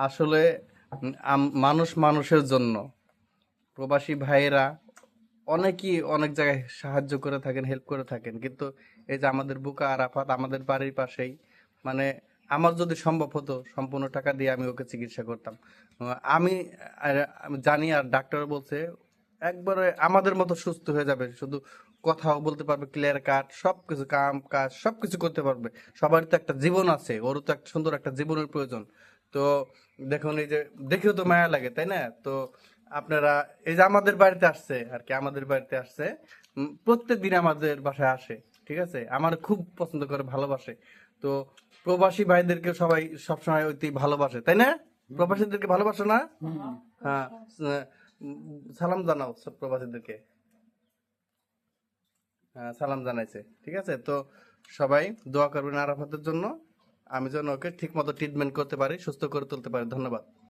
আসলে মানুষ মানুষের জন্য প্রবাসী ভাইয়েরা অনেকেই অনেক জায়গায় সাহায্য করে থাকেন, হেল্প করে থাকেন, কিন্তু এই যে আমাদের বুকা আরাফাত আমাদের বাড়ির পাশেই, মানে আমার যদি সম্ভব হতো সম্পূর্ণ টাকা দিয়ে আমি ওকে চিকিৎসা করতাম। আমি জানি, আর ডাক্তার বলছে একবারে আমাদের মতো সুস্থ হয়ে যাবে, শুধু কথাও বলতে পারবে, ক্লিয়ার কাট সবকিছু, কাম কাজ সবকিছু করতে পারবে। সবারই তো একটা জীবন আছে, ওরও তো একটা সুন্দর একটা জীবনের প্রয়োজন। তো দেখুন, এই যে দেখেও তো মায়া লাগে, তাই না? তো আপনারা এই যে আমাদের বাড়িতে আসছে আর কি, আমাদের বাড়িতে আসছে, প্রত্যেক দিন আমাদের বাসায় আসে, ঠিক আছে, আমার খুব পছন্দ করে, ভালোবাসে। তো প্রবাসী ভাইদেরকে সবাই সবসময় অতি ভালোবাসে, তাই না? প্রবাসীদেরকে ভালোবাসে না? হ্যাঁ। সালাম জানাও সব প্রবাসীদেরকে। হ্যাঁ, সালাম জানাইছে, ঠিক আছে। তো সবাই দোয়া করবেন আরাফাতের জন্য, আমি যেন ওকে ঠিক মতো ট্রিটমেন্ট করতে পারি, সুস্থ করে তুলতে পারি। ধন্যবাদ।